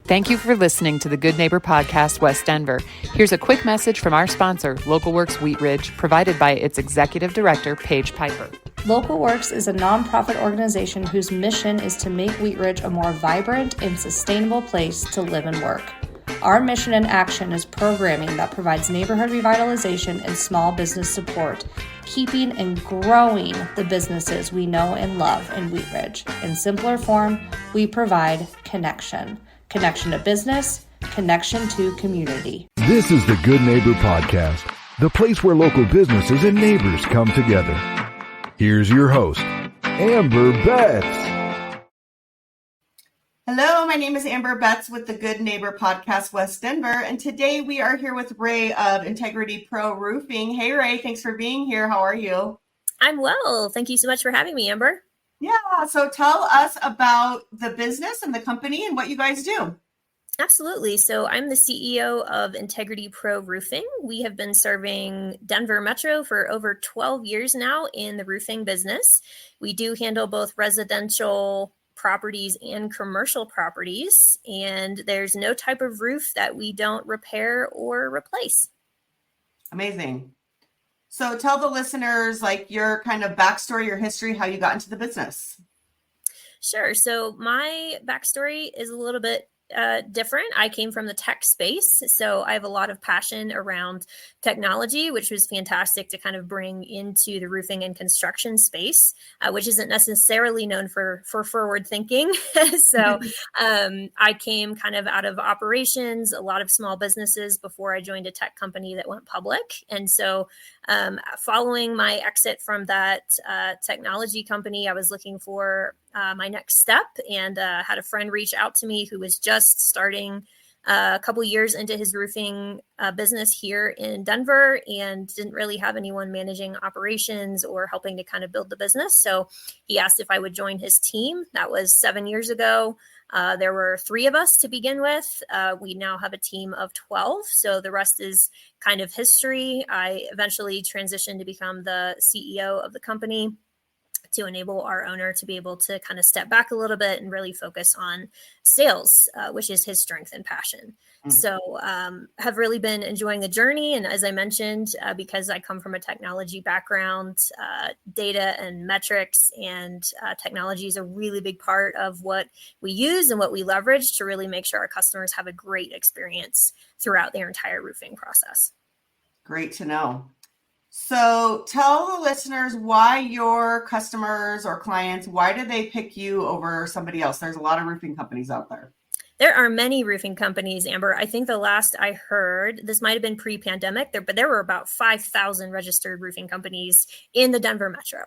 Thank you for listening to the Good Neighbor Podcast, West Denver. Here's a quick message from our sponsor, Local Works Wheat Ridge, provided by its Executive Director, Paige Piper. Local Works is a nonprofit organization whose mission is to make Wheat Ridge a more vibrant and sustainable place to live and work. Our mission and action is programming that provides neighborhood revitalization and small business support, keeping and growing the businesses we know and love in Wheat Ridge. In simpler form, we provide connection. Connection to business, connection to community. This is the Good Neighbor Podcast, the place where local businesses and neighbors come together. Here's your host, Amber Betts. Hello, my name is Amber Betts with the Good Neighbor Podcast, West Denver, and today we are here with Ray of Integrity Pro Roofing. Hey, Ray, thanks for being here. How are you? I'm well. Thank you so much for having me, Amber. Yeah, so tell us about the business and the company and what you guys do. Absolutely. So I'm the CEO of Integrity Pro Roofing. We have been serving Denver Metro for over 12 years now in the roofing business. We do handle both residential properties and commercial properties, and there's no type of roof that we don't repair or replace. Amazing. So tell the listeners like your kind of backstory, your history, how you got into the business. Sure. So my backstory is a little bit different. I came from the tech space, so I have a lot of passion around technology, which was fantastic to kind of bring into the roofing and construction space, which isn't necessarily known for forward thinking. So I came kind of out of operations, a lot of small businesses before I joined a tech company that went public. And so following my exit from that technology company, I was looking for my next step and had a friend reach out to me who was just starting a couple years into his roofing business here in Denver and didn't really have anyone managing operations or helping to kind of build the business. So he asked if I would join his team. That was 7 years ago. There were 3 of us to begin with. We now have a team of 12. So the rest is kind of history. I eventually transitioned to become the CEO of the company to enable our owner to be able to kind of step back a little bit and really focus on sales, which is his strength and passion. So have really been enjoying the journey. And as I mentioned, because I come from a technology background, data and metrics and technology is a really big part of what we use and what we leverage to really make sure our customers have a great experience throughout their entire roofing process. Great to know. So tell the listeners why your customers or clients, why do they pick you over somebody else? There's a lot of roofing companies out there. There are many roofing companies, Amber. I think the last I heard, this might have been pre-pandemic, but there were about 5,000 registered roofing companies in the Denver Metro.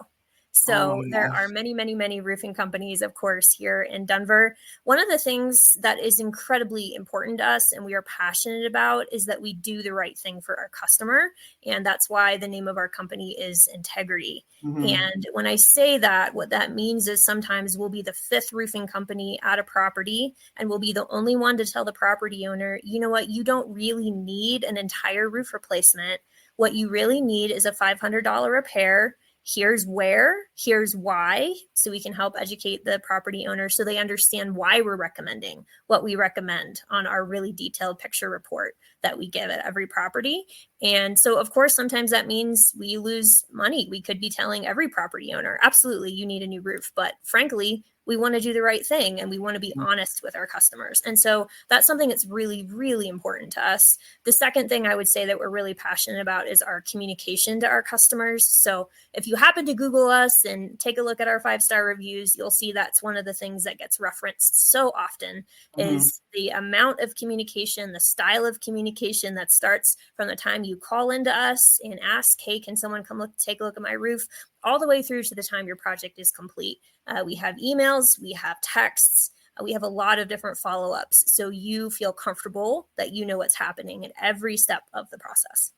So there are many, many, many roofing companies, of course, here in Denver. One of the things that is incredibly important to us and we are passionate about is that we do the right thing for our customer. And that's why the name of our company is Integrity. Mm-hmm. And when I say that, what that means is sometimes we'll be the 5th roofing company at a property and we'll be the only one to tell the property owner, you know what, you don't really need an entire roof replacement. What you really need is a $500 repair. Here's where, here's why, so we can help educate the property owner so they understand why we're recommending what we recommend on our really detailed picture report that we give at every property. And so, of course, sometimes that means we lose money. We could be telling every property owner, absolutely, you need a new roof. But frankly, we want to do the right thing and we want to be honest with our customers. And so that's something that's really, really important to us. The second thing I would say that we're really passionate about is our communication to our customers. So if you happen to Google us and take a look at our 5-star reviews, you'll see that's one of the things that gets referenced so often is the amount of communication, the style of communication that starts from the time you call into us and ask, hey, can someone come take a look at my roof, all the way through to the time your project is complete. We have emails, we have texts, we have a lot of different follow-ups. So you feel comfortable that you know what's happening at every step of the process.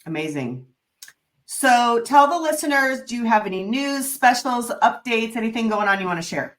Amazing. So tell the listeners, do you have any news, specials, updates, anything going on you want to share?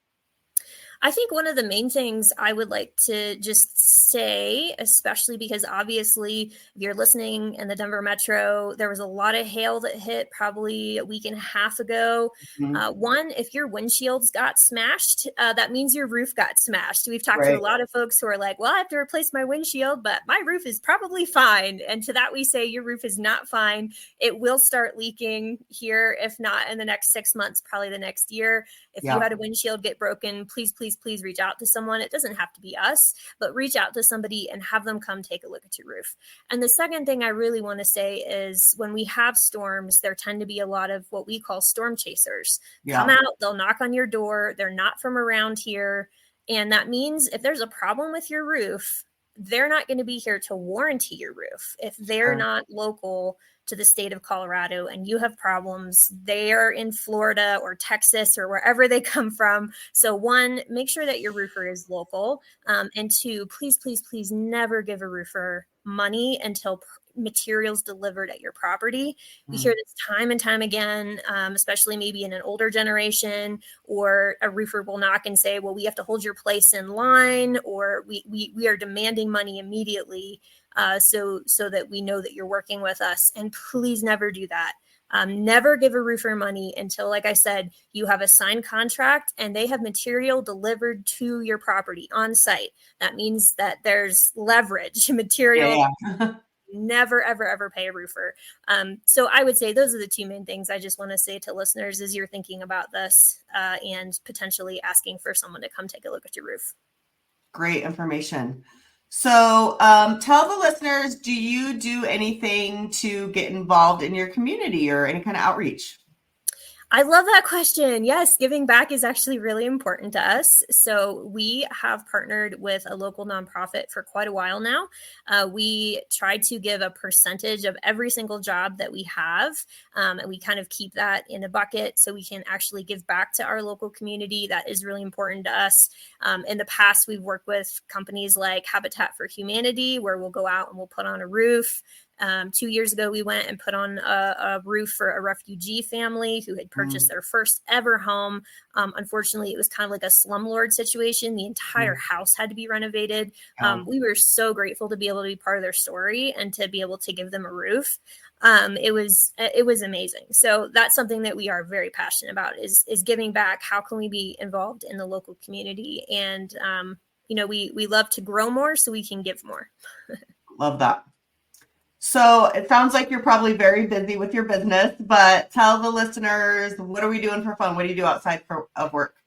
I think one of the main things I would like to just say, especially because obviously if you're listening in the Denver Metro, there was a lot of hail that hit probably a week and a half ago. One, if your windshields got smashed, that means your roof got smashed. We've talked to a lot of folks who are like, well, I have to replace my windshield, but my roof is probably fine. And to that we say your roof is not fine. It will start leaking here, if not in the next 6 months, probably the next year. If you had a windshield get broken, please reach out to someone. It doesn't have to be us, but reach out to somebody and have them come take a look at your roof. And the second thing I really want to say is when we have storms, there tend to be a lot of what we call storm chasers. Come out, they'll knock on your door. They're not from around here. And that means if there's a problem with your roof, they're not going to be here to warranty your roof. If they're not local to the state of Colorado and you have problems, they're in Florida or Texas or wherever they come from. So one, make sure that your roofer is local. And two, please never give a roofer money until materials delivered at your property. We hear this time and time again, especially maybe in an older generation, or a roofer will knock and say, well, we have to hold your place in line, or we are demanding money immediately so that we know that you're working with us. And please never do that. Never give a roofer money until, like I said, you have a signed contract and they have material delivered to your property on site. That means that there's leverage material. Never, ever pay a roofer. So I would say those are the two main things I just want to say to listeners as you're thinking about this and potentially asking for someone to come take a look at your roof. Great information. So tell the listeners, do you do anything to get involved in your community or any kind of outreach? I love that question. Yes, giving back is actually really important to us. So we have partnered with a local nonprofit for quite a while now. We try to give a percentage of every single job that we have, and we kind of keep that in a bucket so we can actually give back to our local community. That is really important to us. In the past, we've worked with companies like Habitat for Humanity, where we'll go out and we'll put on a roof. 2 years ago, we went and put on a roof for a refugee family who had purchased their first ever home. Unfortunately, it was kind of like a slumlord situation. The entire house had to be renovated. We were so grateful to be able to be part of their story and to be able to give them a roof. It was amazing. So that's something that we are very passionate about is giving back. How can we be involved in the local community? And, we love to grow more so we can give more. Love that. So it sounds like you're probably very busy with your business, but tell the listeners, what are we doing for fun? What do you do outside of work?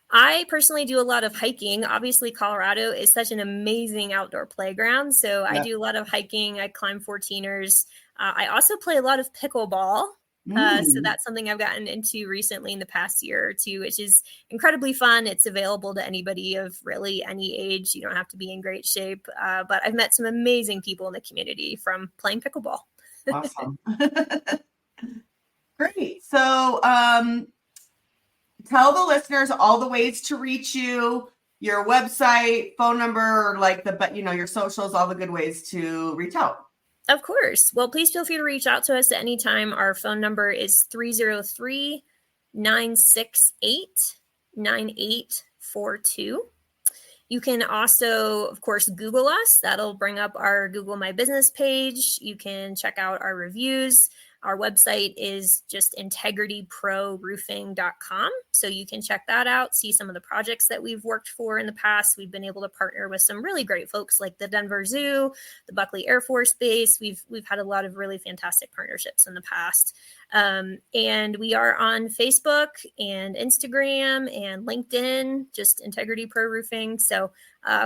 I personally do a lot of hiking. Obviously, Colorado is such an amazing outdoor playground. So I do a lot of hiking. I climb 14ers. I also play a lot of pickleball. So that's something I've gotten into recently in the past year or two, which is incredibly fun. It's available to anybody of really any age. You don't have to be in great shape. But I've met some amazing people in the community from playing pickleball. Awesome. Great. So tell the listeners all the ways to reach you, your website, phone number, like your socials, all the good ways to reach out. Of course. Well, please feel free to reach out to us at any time. Our phone number is 303-968-9842. You can also, of course, Google us. That'll bring up our Google My Business page. You can check out our reviews. Our website is just integrityproroofing.com. So you can check that out, see some of the projects that we've worked for in the past. We've been able to partner with some really great folks like the Denver Zoo, the Buckley Air Force Base. We've had a lot of really fantastic partnerships in the past. And we are on Facebook and Instagram and LinkedIn, just Integrity Pro Roofing. So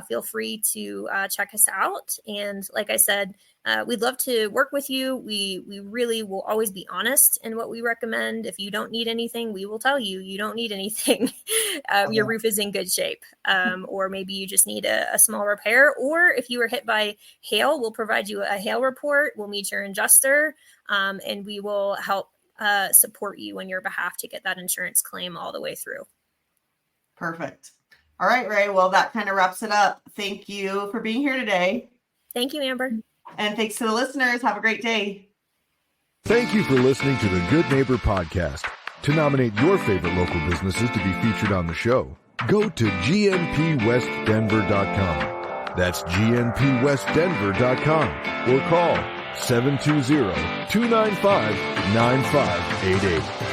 feel free to check us out. And like I said, we'd love to work with you. We really will always be honest in what we recommend. If you don't need anything, we will tell you you don't need anything. Your roof is in good shape. Or maybe you just need a small repair. Or if you were hit by hail, we'll provide you a hail report. We'll meet your adjuster, and we will help support you on your behalf to get that insurance claim all the way through. Perfect. All right, Ray. Well, that kind of wraps it up. Thank you for being here today. Thank you, Amber. And thanks to the listeners. Have a great day. Thank you for listening to the Good Neighbor Podcast. To nominate your favorite local businesses to be featured on the show, go to gnpwestdenver.com. That's gnpwestdenver.com or call 720-295-9588.